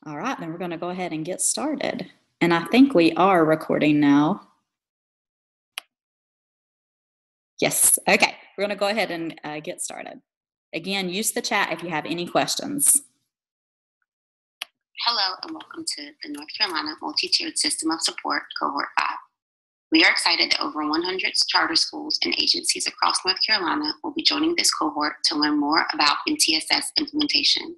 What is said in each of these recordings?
All right, then we're going to go ahead and get started. And I think we are recording now. Yes, okay. We're going to go ahead and get started. Again, use the chat if you have any questions. Hello and welcome to the North Carolina Multi-Tiered System of Support, Cohort 5. We are excited that over 100 charter schools and agencies across North Carolina will be joining this cohort to learn more about MTSS implementation.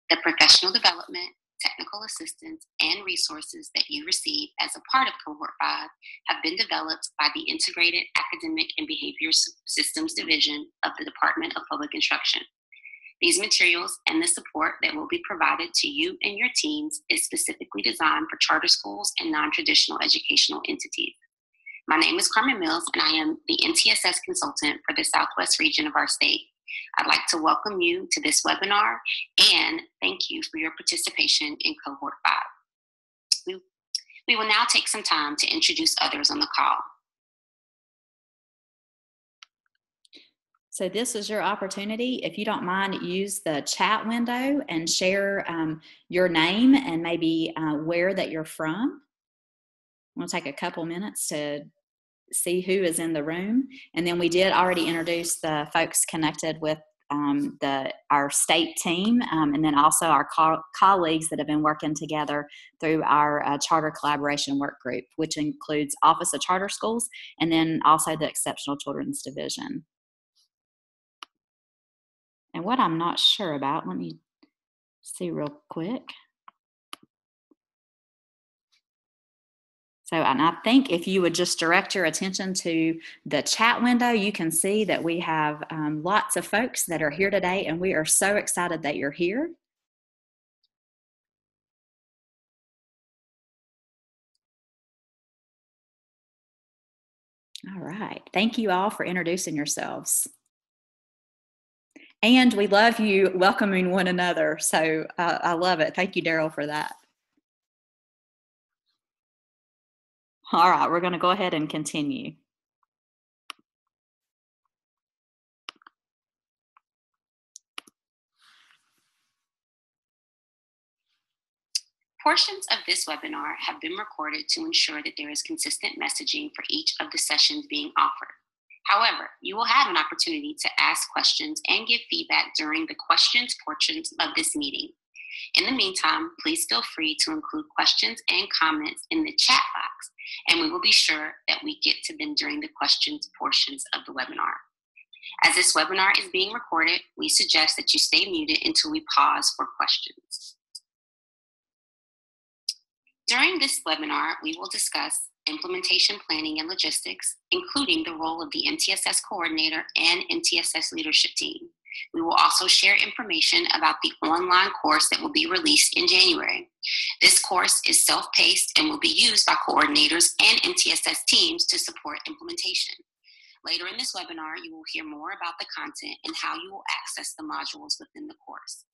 The professional development, technical assistance, and resources that you receive as a part of Cohort 5 have been developed by the Integrated Academic and Behavior Systems Division of the Department of Public Instruction. These materials and the support that will be provided to you and your teams is specifically designed for charter schools and non-traditional educational entities. My name is Carmen Mills, and I am the MTSS consultant for the Southwest region of our state. I'd like to welcome you to this webinar and thank you for your participation in Cohort 5. We will now take some time to introduce others on the call. So this is your opportunity. If you don't mind, use the chat window and share your name and maybe where that you're from. We'll take a couple minutes to see who is in the room. And then we did already introduce the folks connected with our state team, and then also our colleagues that have been working together through our charter collaboration work group, which includes Office of Charter Schools and then also the Exceptional Children's Division. And what I'm not sure about, let me see real quick. So, and I think if you would just direct your attention to the chat window, you can see that we have lots of folks that are here today, and we are so excited that you're here. All right, thank you all for introducing yourselves. And we love you welcoming one another, so I love it. Thank you, Daryl, for that. All right, we're going to go ahead and continue. Portions of this webinar have been recorded to ensure that there is consistent messaging for each of the sessions being offered. However, you will have an opportunity to ask questions and give feedback during the questions portions of this meeting. In the meantime, please feel free to include questions and comments in the chat box, and we will be sure that we get to them during the questions portions of the webinar. As this webinar is being recorded, we suggest that you stay muted until we pause for questions. During this webinar, we will discuss implementation planning and logistics, including the role of the MTSS coordinator and MTSS leadership team. We will also share information about the online course that will be released in January. This course is self-paced and will be used by coordinators and MTSS teams to support implementation. Later in this webinar, you will hear more about the content and how you will access the modules within the course.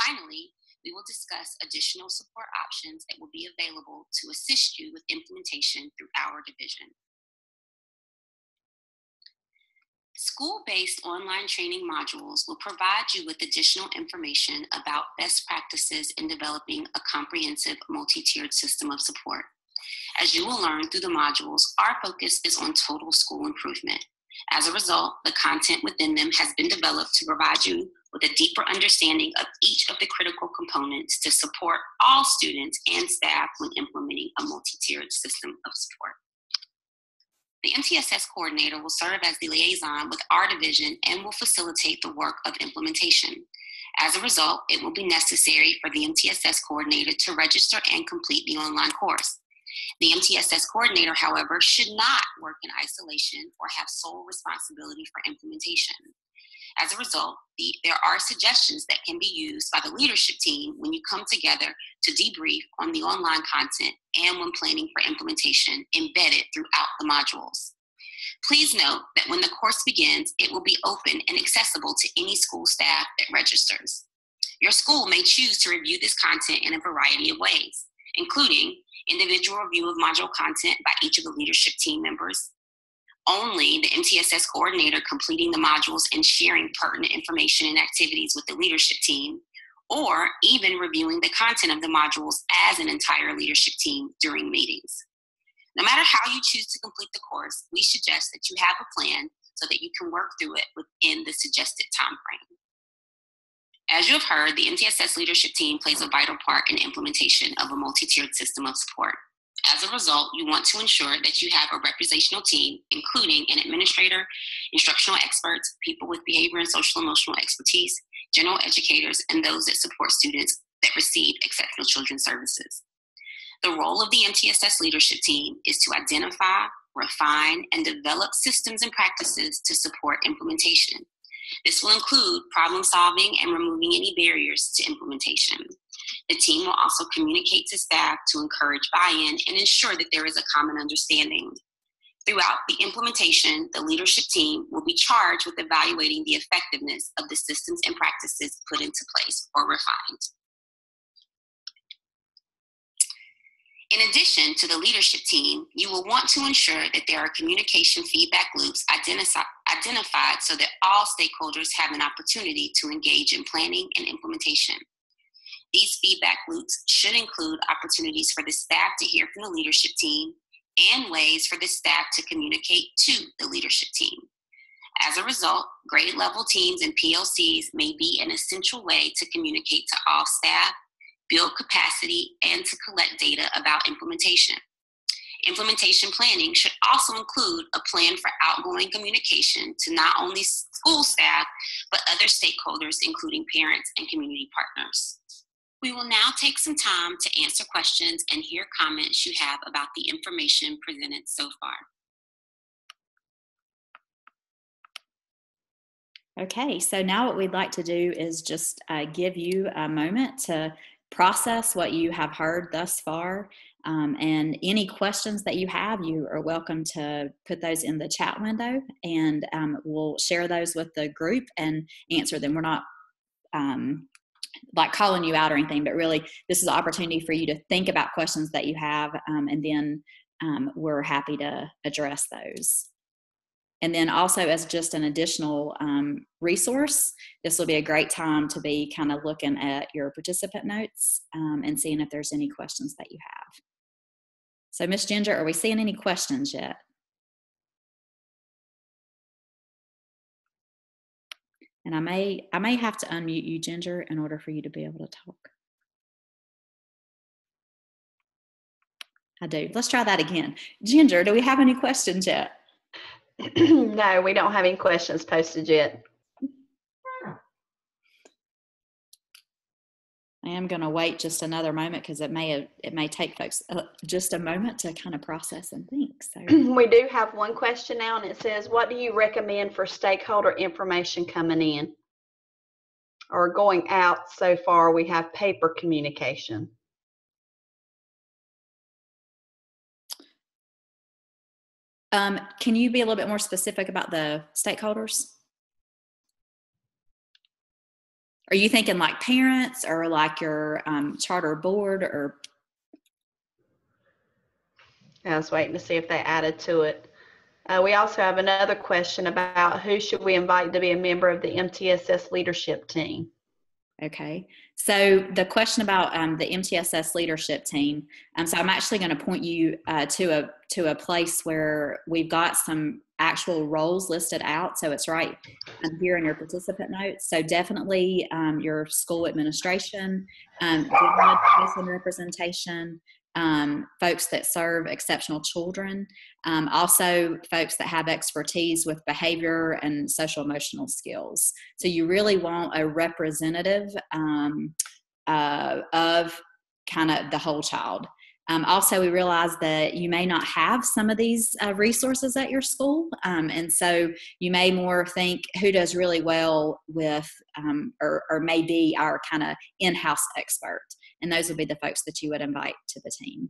Finally, we will discuss additional support options that will be available to assist you with implementation through our division. School-based online training modules will provide you with additional information about best practices in developing a comprehensive multi-tiered system of support. As you will learn through the modules, our focus is on total school improvement. As a result, the content within them has been developed to provide you with a deeper understanding of each of the critical components to support all students and staff when implementing a multi-tiered system of support. The MTSS coordinator will serve as the liaison with our division and will facilitate the work of implementation. As a result, it will be necessary for the MTSS coordinator to register and complete the online course. The MTSS coordinator, however, should not work in isolation or have sole responsibility for implementation. As a result, there are suggestions that can be used by the leadership team when you come together to debrief on the online content and when planning for implementation embedded throughout the modules. Please note that when the course begins, it will be open and accessible to any school staff that registers. Your school may choose to review this content in a variety of ways, including individual review of module content by each of the leadership team members, only the MTSS coordinator completing the modules and sharing pertinent information and activities with the leadership team, or even reviewing the content of the modules as an entire leadership team during meetings. No matter how you choose to complete the course, we suggest that you have a plan so that you can work through it within the suggested time frame. As you have heard, the MTSS leadership team plays a vital part in the implementation of a multi-tiered system of support. As a result, you want to ensure that you have a representational team, including an administrator, instructional experts, people with behavior and social emotional expertise, general educators, and those that support students that receive exceptional children's services. The role of the MTSS leadership team is to identify, refine, and develop systems and practices to support implementation. This will include problem solving and removing any barriers to implementation. The team will also communicate to staff to encourage buy-in and ensure that there is a common understanding. Throughout the implementation, the leadership team will be charged with evaluating the effectiveness of the systems and practices put into place or refined. In addition to the leadership team, you will want to ensure that there are communication feedback loops identified so that all stakeholders have an opportunity to engage in planning and implementation. These feedback loops should include opportunities for the staff to hear from the leadership team and ways for the staff to communicate to the leadership team. As a result, grade level teams and PLCs may be an essential way to communicate to all staff, build capacity, and to collect data about implementation. Implementation planning should also include a plan for outgoing communication to not only school staff, but other stakeholders, including parents and community partners. We will now take some time to answer questions and hear comments you have about the information presented so far. Okay, so now what we'd like to do is just give you a moment to process what you have heard thus far, and any questions that you have, you are welcome to put those in the chat window, and we'll share those with the group and answer them. We're not like calling you out or anything, but really this is an opportunity for you to think about questions that you have, and then we're happy to address those. And then also, as just an additional resource, this will be a great time to be kind of looking at your participant notes and seeing if there's any questions that you have. So Ms. Ginger, are we seeing any questions yet? And I may have to unmute you, Ginger, in order for you to be able to talk. I do. Let's try that again. Ginger, do we have any questions yet? No, we don't have any questions posted yet. I am going to wait just another moment because it may take folks just a moment to kind of process and think. So we do have one question now, and it says, what do you recommend for stakeholder information coming in or going out? So far, we have paper communication. Can you be a little bit more specific about the stakeholders? Are you thinking like parents or like your charter board? Or I was waiting to see if they added to it. We also have another question about who should we invite to be a member of the MTSS leadership team? Okay, so the question about the MTSS leadership team, so I'm actually going to point you to a place where we've got some actual roles listed out. So it's right here in your participant notes. So definitely your school administration, general education representation, folks that serve exceptional children, also folks that have expertise with behavior and social emotional skills. So you really want a representative of kind of the whole child. Also, we realize that you may not have some of these resources at your school, and so you may more think who does really well with or may be our kind of in-house expert, and those would be the folks that you would invite to the team.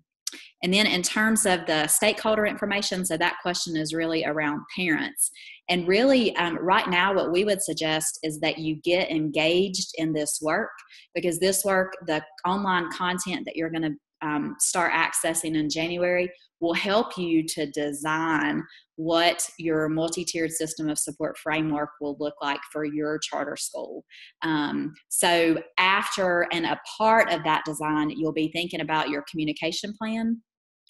And then in terms of the stakeholder information, so that question is really around parents. And really, right now, what we would suggest is that you get engaged in this work, because this work, the online content that you're going to start accessing in January will help you to design what your multi-tiered system of support framework will look like for your charter school. So after and a part of that design, you'll be thinking about your communication plan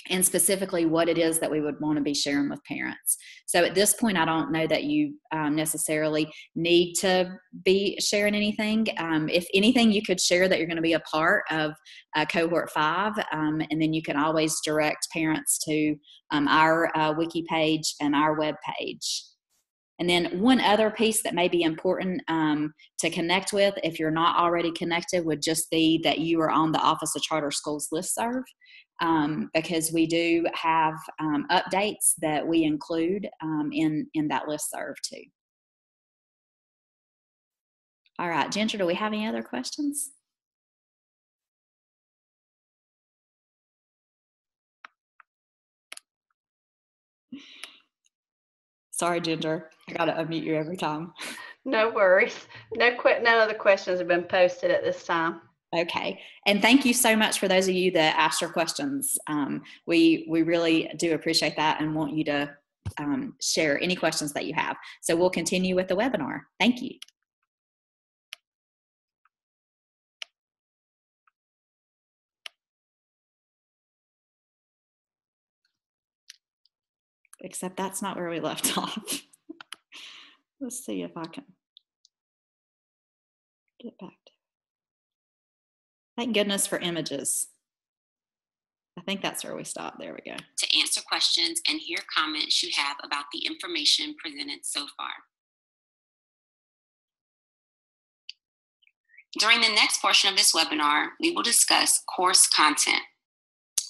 and specifically what it is that we would want to be sharing with parents. So at this point, I don't know that you necessarily need to be sharing anything. If anything, you could share that you're going to be a part of cohort 5, and then you can always direct parents to our wiki page and our web page. And then one other piece that may be important to connect with, if you're not already connected, would just be that you are on the Office of Charter Schools listserv, because we do have updates that we include in that listserv too. All right, Ginger, do we have any other questions? Sorry, Ginger, I gotta unmute you every time. No worries. No other questions have been posted at this time. Okay, and thank you so much for those of you that asked your questions. We really do appreciate that and want you to share any questions that you have. So we'll continue with the webinar. Thank you. Except that's not where we left off. Let's see if I can get back to it. Thank goodness for images. I think that's where we stopped. There we go. To answer questions and hear comments you have about the information presented so far. During the next portion of this webinar, we will discuss course content.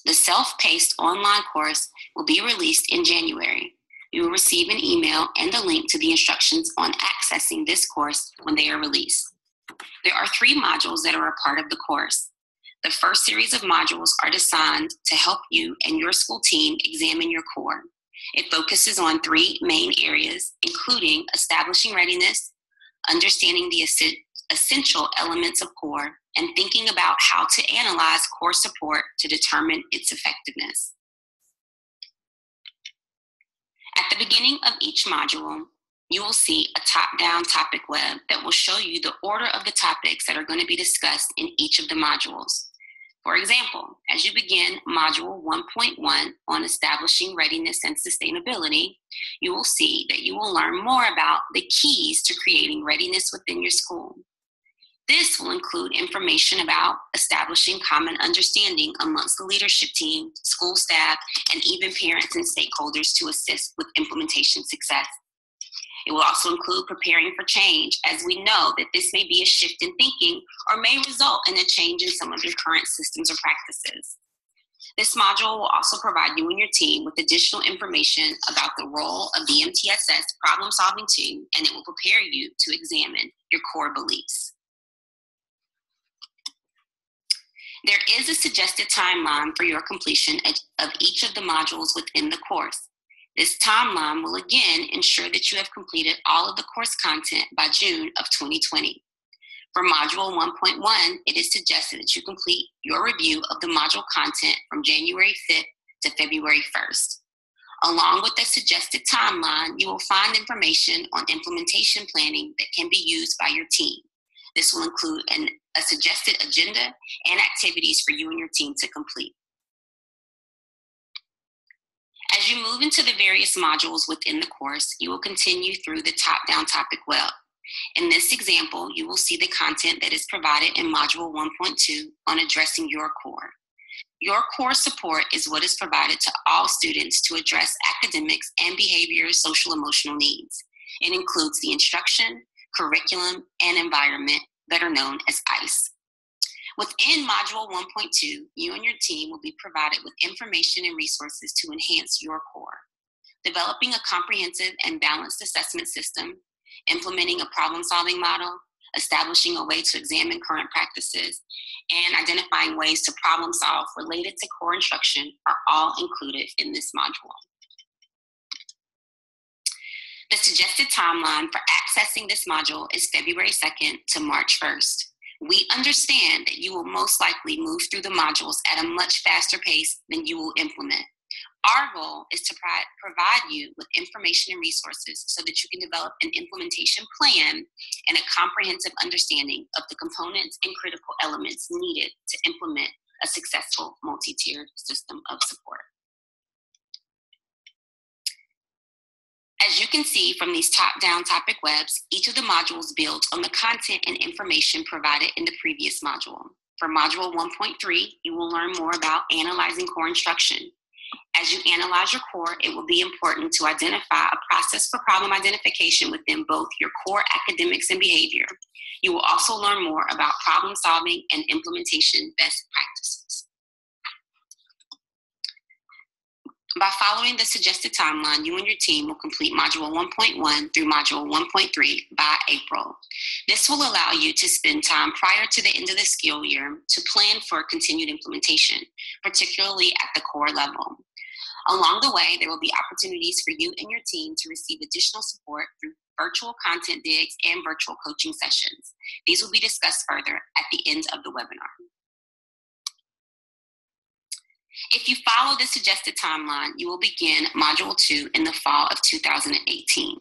The self-paced online course will be released in January. You will receive an email and a link to the instructions on accessing this course when they are released. There are 3 modules that are a part of the course. The first series of modules are designed to help you and your school team examine your core. It focuses on 3 main areas, including establishing readiness, understanding the essential elements of core, and thinking about how to analyze core support to determine its effectiveness. At the beginning of each module, you will see a top-down topic web that will show you the order of the topics that are going to be discussed in each of the modules. For example, as you begin Module 1.1 on establishing readiness and sustainability, you will see that you will learn more about the keys to creating readiness within your school. This will include information about establishing common understanding amongst the leadership team, school staff, and even parents and stakeholders to assist with implementation success. It will also include preparing for change, as we know that this may be a shift in thinking or may result in a change in some of your current systems or practices. This module will also provide you and your team with additional information about the role of the MTSS problem-solving team, and it will prepare you to examine your core beliefs. There is a suggested timeline for your completion of each of the modules within the course. This timeline will again ensure that you have completed all of the course content by June of 2020. For Module 1.1, it is suggested that you complete your review of the module content from January 5th to February 1st. Along with the suggested timeline, you will find information on implementation planning that can be used by your team. This will include a suggested agenda and activities for you and your team to complete. As you move into the various modules within the course, you will continue through the top-down topic web. In this example, you will see the content that is provided in Module 1.2 on addressing your core. Your core support is what is provided to all students to address academics and behavioral, social, emotional needs. It includes the instruction, curriculum, and environment that are known as ICE. Within Module 1.2, you and your team will be provided with information and resources to enhance your core. Developing a comprehensive and balanced assessment system, implementing a problem-solving model, establishing a way to examine current practices, and identifying ways to problem-solve related to core instruction are all included in this module. The suggested timeline for accessing this module is February 2nd to March 1st. We understand that you will most likely move through the modules at a much faster pace than you will implement. Our goal is to provide you with information and resources so that you can develop an implementation plan and a comprehensive understanding of the components and critical elements needed to implement a successful multi-tiered system of support. As you can see from these top-down topic webs, each of the modules builds on the content and information provided in the previous module. For Module 1.3, you will learn more about analyzing core instruction. As you analyze your core, it will be important to identify a process for problem identification within both your core academics and behavior. You will also learn more about problem solving and implementation best practices. By following the suggested timeline, you and your team will complete Module 1.1 through Module 1.3 by April. This will allow you to spend time prior to the end of the school year to plan for continued implementation, particularly at the core level. Along the way, there will be opportunities for you and your team to receive additional support through virtual content digs and virtual coaching sessions. These will be discussed further at the end of the webinar. If you follow the suggested timeline, you will begin Module 2 in the fall of 2018.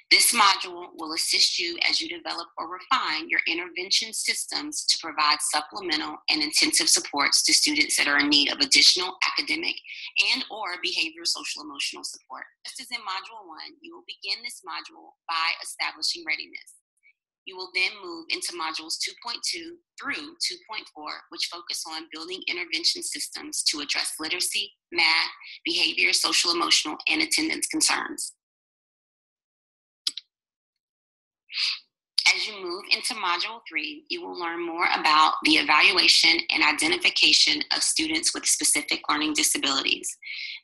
This module will assist you as you develop or refine your intervention systems to provide supplemental and intensive supports to students that are in need of additional academic and or behavioral social emotional support. Just as in Module 1, you will begin this module by establishing readiness. You will then move into modules 2.2 through 2.4, which focus on building intervention systems to address literacy, math, behavior, social, emotional, and attendance concerns. As you move into Module 3, you will learn more about the evaluation and identification of students with specific learning disabilities.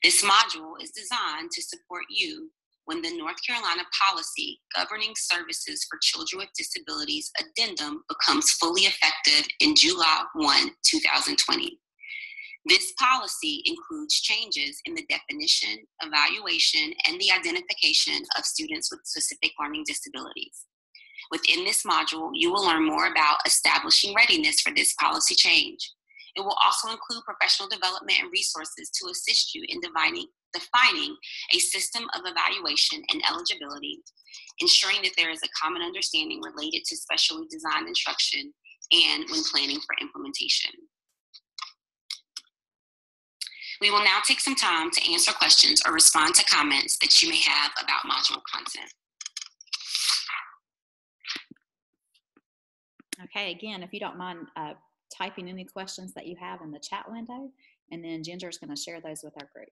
This module is designed to support you when the North Carolina Policy Governing Services for Children with Disabilities Addendum becomes fully effective in July 1, 2020. This policy includes changes in the definition, evaluation, and the identification of students with specific learning disabilities. Within this module, you will learn more about establishing readiness for this policy change. It will also include professional development and resources to assist you in defining a system of evaluation and eligibility, ensuring that there is a common understanding related to specially designed instruction and when planning for implementation. We will now take some time to answer questions or respond to comments that you may have about module content. Okay, again, if you don't mind typing any questions that you have in the chat window, and then Ginger's going to share those with our group.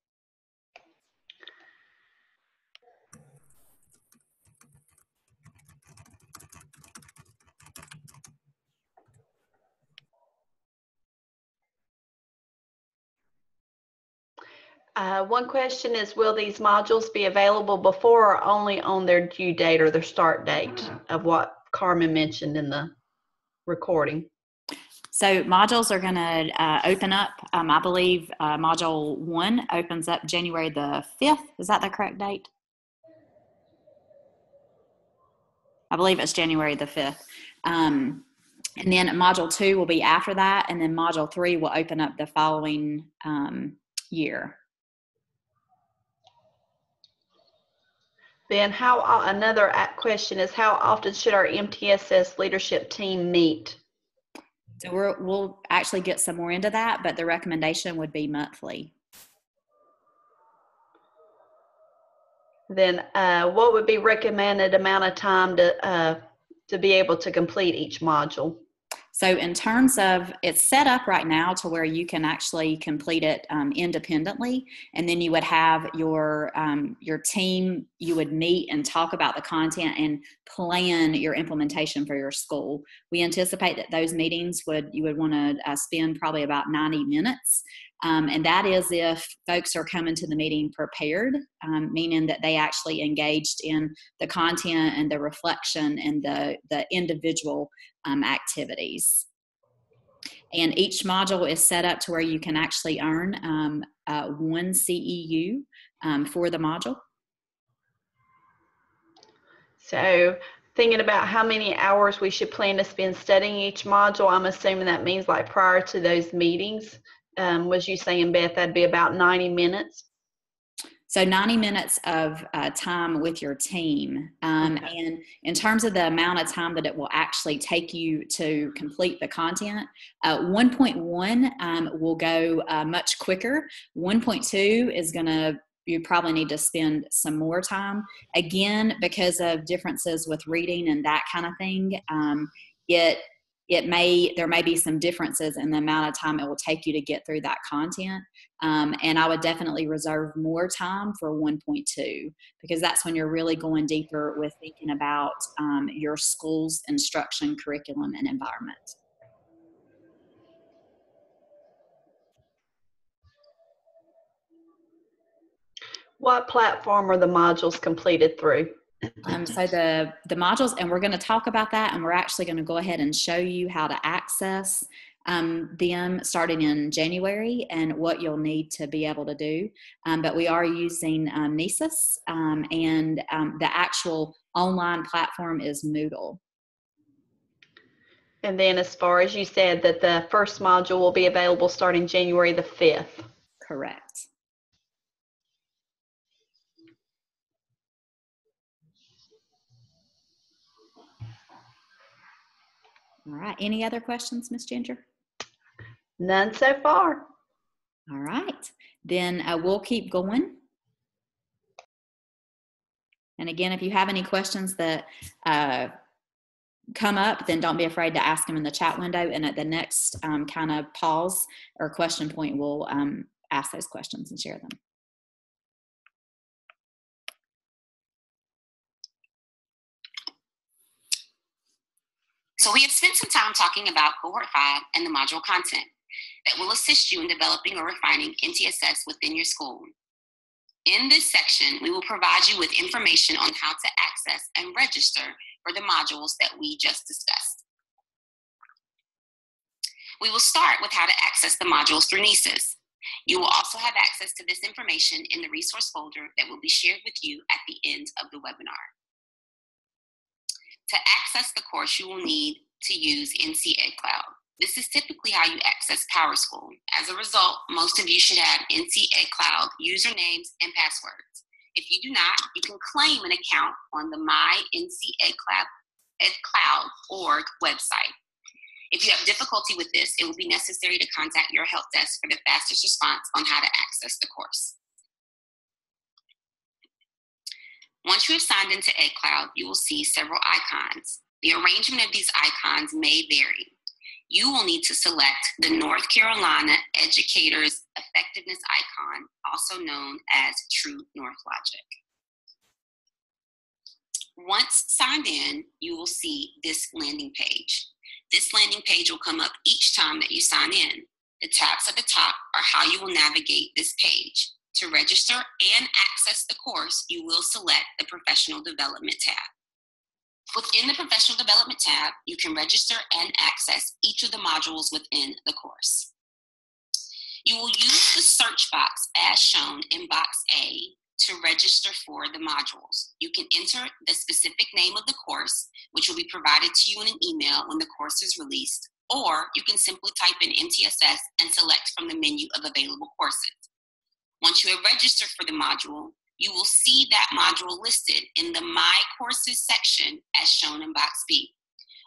One question is, will these modules be available before or only on their due date or their start date of what Carmen mentioned in the recording? So modules are going to open up, I believe Module 1 opens up January the 5th. Is that the correct date? I believe it's January the 5th. And then Module 2 will be after that, and then Module 3 will open up the following year. Then another question is, how often should our MTSS leadership team meet? So we'll actually get some more into that, but the recommendation would be monthly. Then what would be recommended amount of time to be able to complete each module? So in terms of, it's set up right now to where you can actually complete it independently, and then you would have your team, you would meet and talk about the content and plan your implementation for your school. We anticipate that those meetings you would want to spend probably about 90 minutes. And that is if folks are coming to the meeting prepared, meaning that they actually engaged in the content and the reflection and the individual activities. And each module is set up to where you can actually earn 1 CEU for the module. So thinking about how many hours we should plan to spend studying each module. I'm assuming that means like prior to those meetings. Was you saying, Beth, that'd be about 90 minutes? So 90 minutes of time with your team. Okay. And in terms of the amount of time that it will actually take you to complete the content, 1.1 will go much quicker. 1.2 is going to, you probably need to spend some more time. Again, because of differences with reading and that kind of thing, there may be some differences in the amount of time it will take you to get through that content. And I would definitely reserve more time for 1.2 because that's when you're really going deeper with thinking about your school's instruction, curriculum, and environment. What platform are the modules completed through? So the modules, and we're going to talk about that, and we're actually going to go ahead and show you how to access them starting in January and what you'll need to be able to do. But we are using Nessus, and the actual online platform is Moodle. And then as far as you said that the first module will be available starting January the 5th. Correct. All right. Any other questions, Ms. Ginger? None so far. All right. Then we'll keep going. And again, if you have any questions that come up, then don't be afraid to ask them in the chat window. And at the next kind of pause or question point, we'll ask those questions and share them. So we have spent some time talking about Cohort 5 and the module content that will assist you in developing or refining MTSS within your school. In this section, we will provide you with information on how to access and register for the modules that we just discussed. We will start with how to access the modules through Nessus. You will also have access to this information in the resource folder that will be shared with you at the end of the webinar. To access the course, you will need to use NC EdCloud. This is typically how you access PowerSchool. As a result, most of you should have NC EdCloud usernames and passwords. If you do not, you can claim an account on the My NC EdCloud.org website. If you have difficulty with this, it will be necessary to contact your help desk for the fastest response on how to access the course. Once you have signed into EdCloud, you will see several icons. The arrangement of these icons may vary. You will need to select the North Carolina Educators Effectiveness icon, also known as True North Logic. Once signed in, you will see this landing page. This landing page will come up each time that you sign in. The tabs at the top are how you will navigate this page. To register and access the course, you will select the Professional Development tab. Within the Professional Development tab, you can register and access each of the modules within the course. You will use the search box as shown in box A to register for the modules. You can enter the specific name of the course, which will be provided to you in an email when the course is released, or you can simply type in MTSS and select from the menu of available courses. Once you have registered for the module, you will see that module listed in the My Courses section as shown in box B.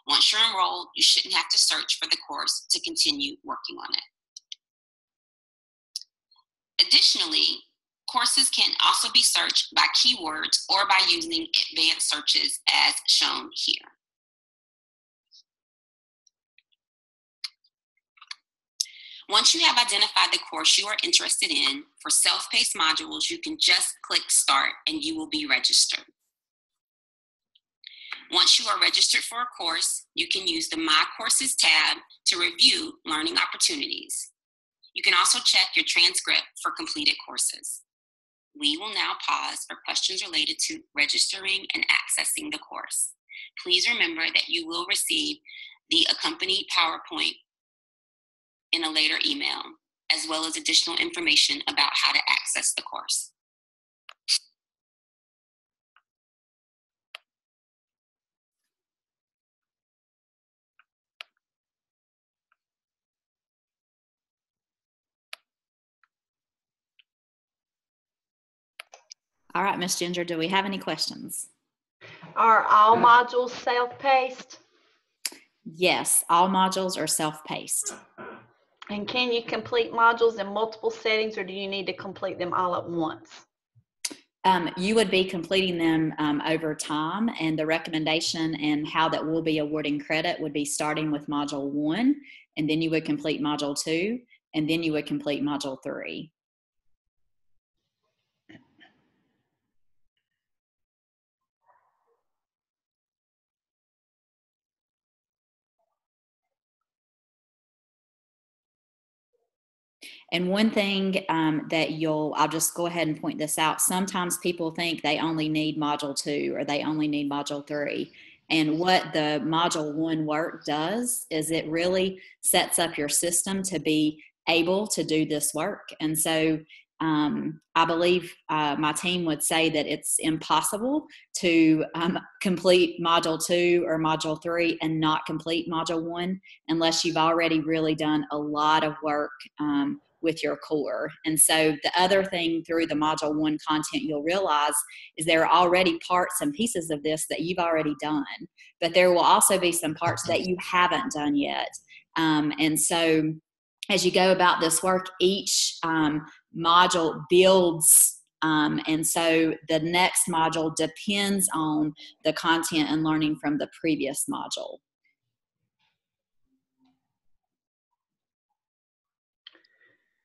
Once you're enrolled, you shouldn't have to search for the course to continue working on it. Additionally, courses can also be searched by keywords or by using advanced searches as shown here. Once you have identified the course you are interested in, for self-paced modules, you can just click Start and you will be registered. Once you are registered for a course, you can use the My Courses tab to review learning opportunities. You can also check your transcript for completed courses. We will now pause for questions related to registering and accessing the course. Please remember that you will receive the accompanied PowerPoint in a later email, as well as additional information about how to access the course. All right, Ms. Ginger, do we have any questions? Are all modules self-paced? Yes, all modules are self-paced. And can you complete modules in multiple settings, or do you need to complete them all at once? You would be completing them over time, and the recommendation and how that will be awarding credit would be starting with Module 1, and then you would complete Module 2, and then you would complete Module 3. And one thing that I'll just go ahead and point this out. Sometimes people think they only need Module 2 or they only need Module 3. And what the Module 1 work does is it really sets up your system to be able to do this work. And so I believe my team would say that it's impossible to complete Module 2 or Module 3 and not complete Module 1 unless you've already really done a lot of work with your core. And so the other thing through the Module 1 content you'll realize is there are already parts and pieces of this that you've already done, but there will also be some parts that you haven't done yet. And so as you go about this work, each module builds, and so the next module depends on the content and learning from the previous module.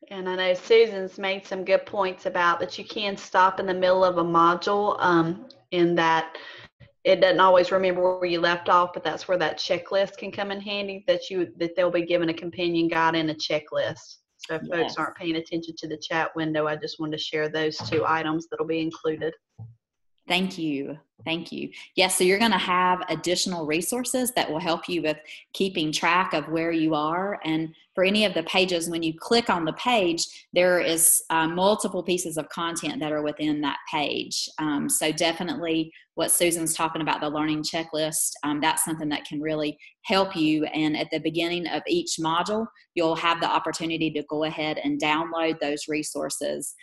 And I know Susan's made some good points about that you can stop in the middle of a module, in that it doesn't always remember where you left off, but that's where that checklist can come in handy, that they'll be given a companion guide and a checklist. So if folks aren't paying attention to the chat window, I just wanted to share those 2 items that'll be included. Thank you. Thank you. Yes, so you're going to have additional resources that will help you with keeping track of where you are. And for any of the pages, when you click on the page, there is multiple pieces of content that are within that page. So definitely what Susan's talking about, the learning checklist, that's something that can really help you. And at the beginning of each module, you'll have the opportunity to go ahead and download those resources.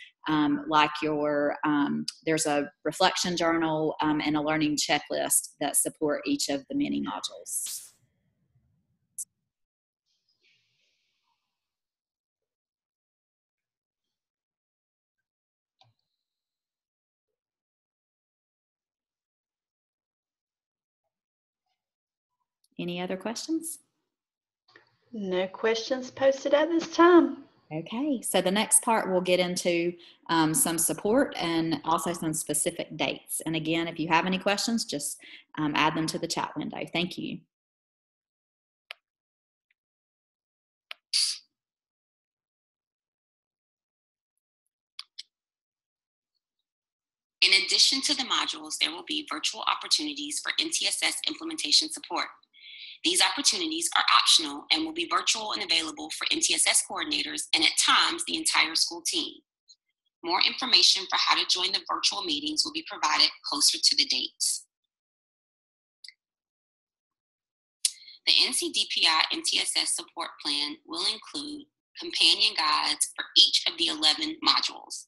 Like there's a reflection journal and a learning checklist that support each of the mini modules. Any other questions? No questions posted at this time. Okay, so the next part we'll get into some support and also some specific dates. And again, if you have any questions, just add them to the chat window. Thank you. In addition to the modules, there will be virtual opportunities for NTSS implementation support. These opportunities are optional and will be virtual and available for NTSS coordinators and at times the entire school team. More information for how to join the virtual meetings will be provided closer to the dates. The NCDPI NTSS support plan will include companion guides for each of the 11 modules.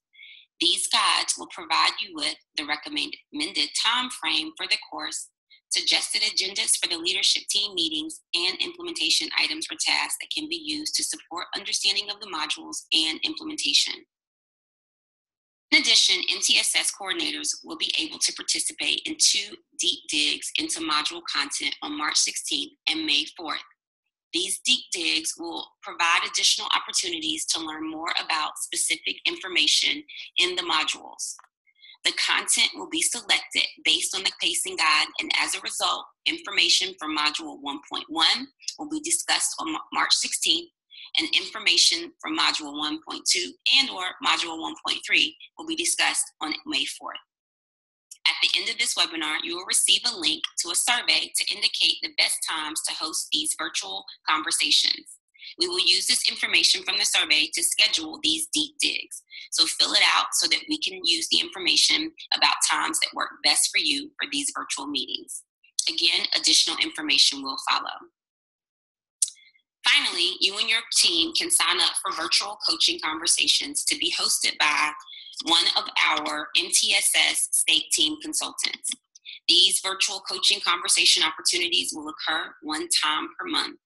These guides will provide you with the recommended time frame for the course, suggested agendas for the leadership team meetings, and implementation items or tasks that can be used to support understanding of the modules and implementation. In addition, NTSS coordinators will be able to participate in 2 deep digs into module content on March 16th and May 4th. These deep digs will provide additional opportunities to learn more about specific information in the modules. The content will be selected based on the pacing guide, and as a result, information for Module 1.1 will be discussed on March 16th, and information from Module 1.2 and or Module 1.3 will be discussed on May 4th. At the end of this webinar, you will receive a link to a survey to indicate the best times to host these virtual conversations. We will use this information from the survey to schedule these deep digs. So fill it out so that we can use the information about times that work best for you for these virtual meetings. Again, additional information will follow. Finally, you and your team can sign up for virtual coaching conversations to be hosted by one of our MTSS state team consultants. These virtual coaching conversation opportunities will occur one time per month.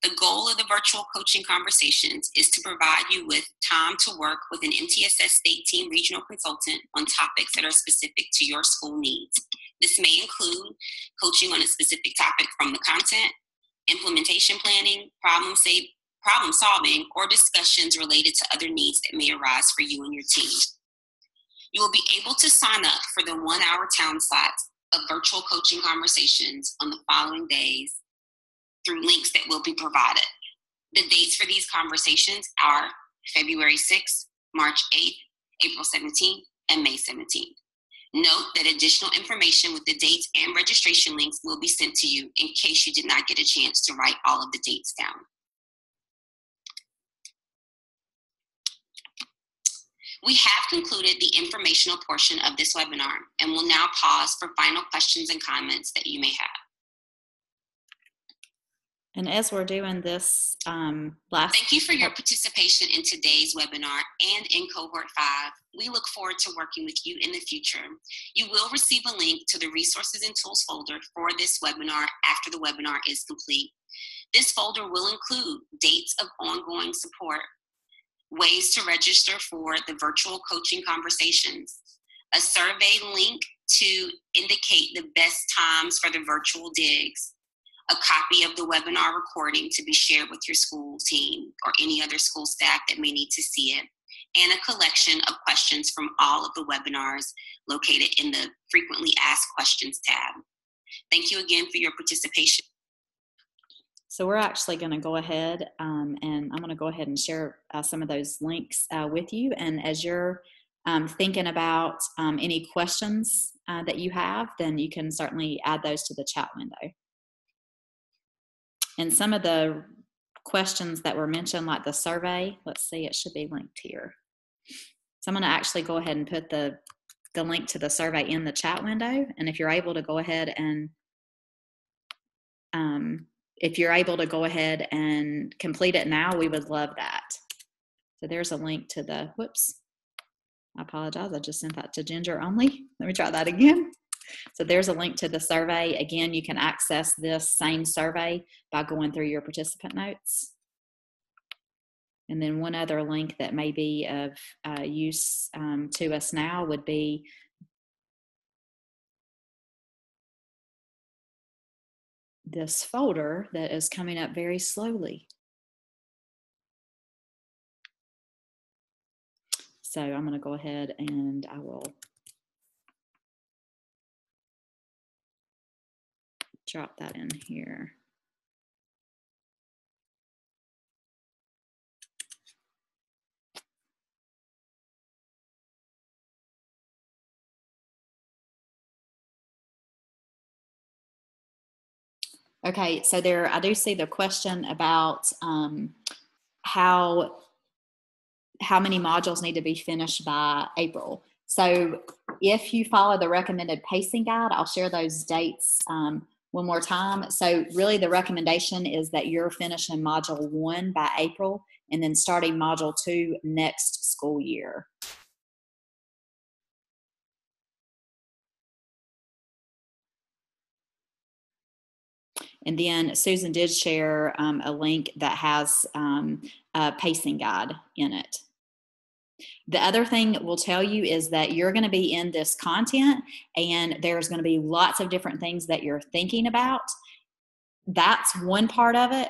The goal of the virtual coaching conversations is to provide you with time to work with an MTSS state team regional consultant on topics that are specific to your school needs. This may include coaching on a specific topic from the content, implementation planning, problem solving, or discussions related to other needs that may arise for you and your team. You will be able to sign up for the 1-hour time slots of virtual coaching conversations on the following days through links that will be provided. The dates for these conversations are February 6th, March 8th, April 17th, and May 17th. Note that additional information with the dates and registration links will be sent to you in case you did not get a chance to write all of the dates down. We have concluded the informational portion of this webinar and will now pause for final questions and comments that you may have. And as we're doing this Thank you for your participation in today's webinar and in Cohort 5. We look forward to working with you in the future. You will receive a link to the Resources and Tools folder for this webinar after the webinar is complete. This folder will include dates of ongoing support, ways to register for the virtual coaching conversations, a survey link to indicate the best times for the virtual digs, a copy of the webinar recording to be shared with your school team or any other school staff that may need to see it, and a collection of questions from all of the webinars located in the Frequently Asked Questions tab. Thank you again for your participation. So we're actually going to go ahead and I'm going to go ahead and share some of those links with you. And as you're thinking about any questions that you have, then you can certainly add those to the chat window. And some of the questions that were mentioned, like the survey, let's see, it should be linked here. So I'm going to actually go ahead and put the link to the survey in the chat window. And if you're able to go ahead and complete it now, we would love that. So there's a link to the, whoops, I apologize, I just sent that to Ginger only. Let me try that again. So there's a link to the survey. Again, you can access this same survey by going through your participant notes. And then one other link that may be of use to us now would be this folder that is coming up very slowly. So I'm going to go ahead and I will drop that in here. Okay, so there, I do see the question about how many modules need to be finished by April. So if you follow the recommended pacing guide, I'll share those dates one more time. So really the recommendation is that you're finishing module 1 by April and then starting module 2 next school year. And then Susan did share a link that has a pacing guide in it. The other thing we'll tell you is that you're going to be in this content and there's going to be lots of different things that you're thinking about. That's one part of it.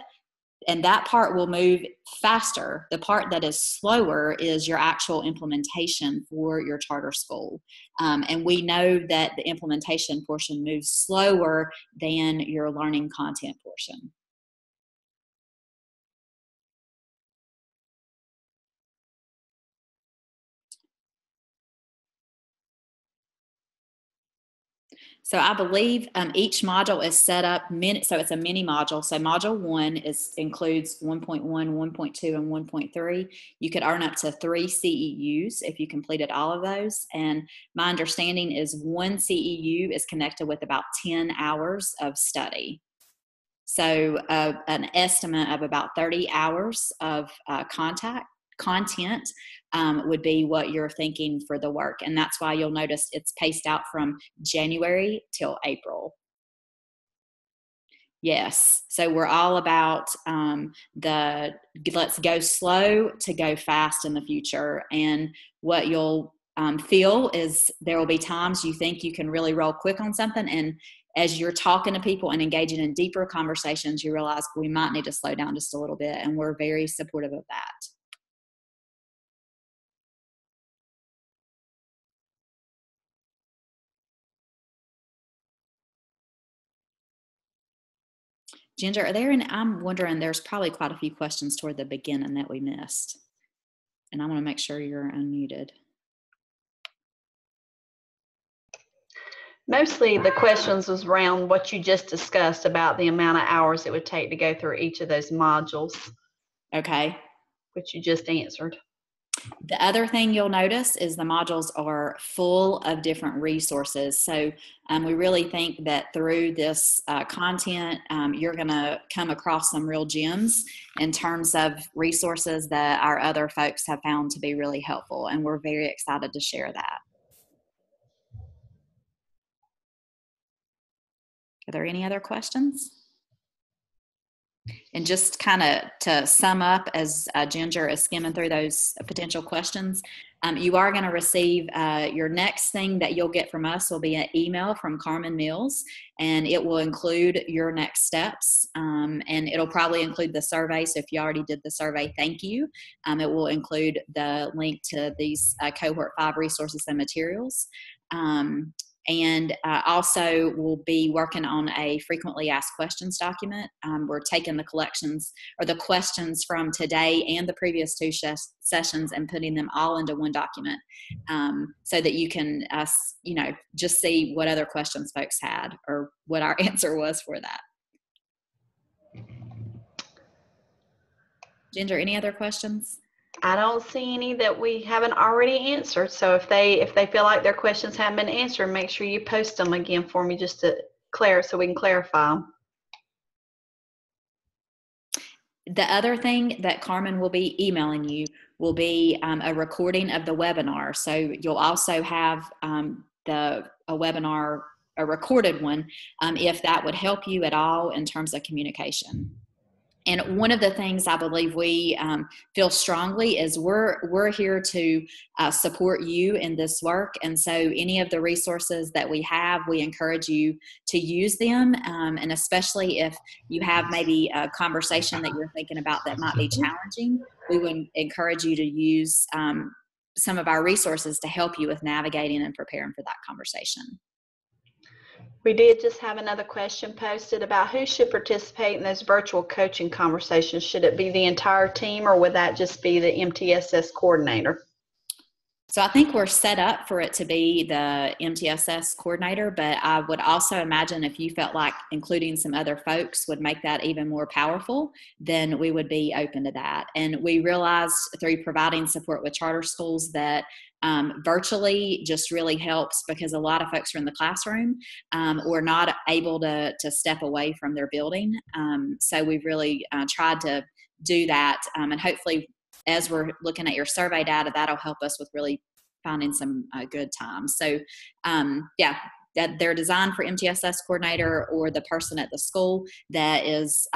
And that part will move faster. The part that is slower is your actual implementation for your charter school. And we know that the implementation portion moves slower than your learning content portion. So I believe each module is set up, so it's a mini module. So module 1 includes 1.1, 1.2, and 1.3. You could earn up to 3 CEUs if you completed all of those. And my understanding is 1 CEU is connected with about 10 hours of study. So an estimate of about 30 hours of content content would be what you're thinking for the work. And that's why you'll notice it's paced out from January till April. Yes. So we're all about let's go slow to go fast in the future. And what you'll feel is there will be times you think you can really roll quick on something. And as you're talking to people and engaging in deeper conversations, you realize we might need to slow down just a little bit. And we're very supportive of that. Ginger, are there, and I'm wondering, there's probably quite a few questions toward the beginning that we missed. And I want to make sure you're unmuted. Mostly the questions was around what you just discussed about the amount of hours it would take to go through each of those modules. Okay. Which you just answered. The other thing you'll notice is the modules are full of different resources. So we really think that through this content, you're going to come across some real gems in terms of resources that our other folks have found to be really helpful. And we're very excited to share that. Are there any other questions? And just kind of to sum up, as Ginger is skimming through those potential questions, you are going to receive your next thing that you'll get from us will be an email from Carmen Mills, and it will include your next steps, and it'll probably include the survey. So if you already did the survey, thank you. It will include the link to these cohort 5 resources and materials. And also we'll be working on a frequently asked questions document. We're taking the collections or the questions from today and the previous 2 sessions and putting them all into one document, so that you can, just see what other questions folks had or what our answer was for that. Ginger, any other questions? I don't see any that we haven't already answered. So if they feel like their questions haven't been answered, make sure you post them again for me just to so we can clarify them. The other thing that Carmen will be emailing you will be a recording of the webinar. So you'll also have a webinar, a recorded one, if that would help you at all in terms of communication. And one of the things I believe we feel strongly is we're here to support you in this work. And so any of the resources that we have, we encourage you to use them. And especially if you have maybe a conversation that you're thinking about that might be challenging, we would encourage you to use some of our resources to help you with navigating and preparing for that conversation. We did just have another question posted about who should participate in those virtual coaching conversations. Should it be the entire team, or would that just be the MTSS coordinator? So I think we're set up for it to be the MTSS coordinator, but I would also imagine if you felt like including some other folks would make that even more powerful, then we would be open to that. And we realized through providing support with charter schools that virtually just really helps, because a lot of folks are in the classroom or not able to step away from their building. So we've really tried to do that, and hopefully as we're looking at your survey data, that'll help us with really finding some good times. So yeah, that they're designed for MTSS coordinator or the person at the school that is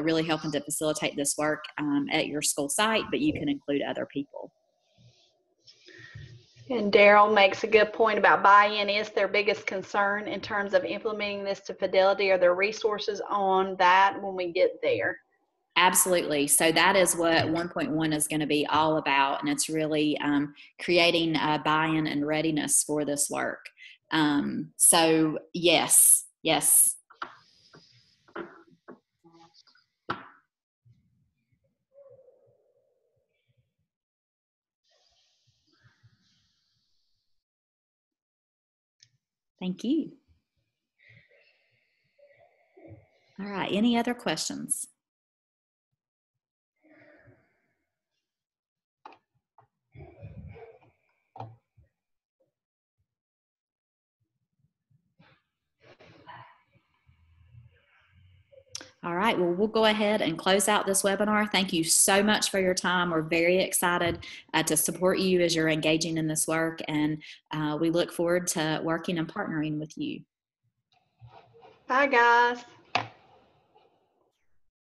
really helping to facilitate this work at your school site, but you can include other people. And Daryl makes a good point about buy-in is their biggest concern in terms of implementing this to Fidelity. Are there resources on that when we get there? Absolutely. So that is what 1.1 is going to be all about. And it's really creating a buy-in and readiness for this work. So yes. Thank you. All right. Any other questions? All right. right, well, we'll go ahead and close out this webinar. Thank you so much for your time. We're very excited to support you as you're engaging in this work, and we look forward to working and partnering with you. Bye, guys.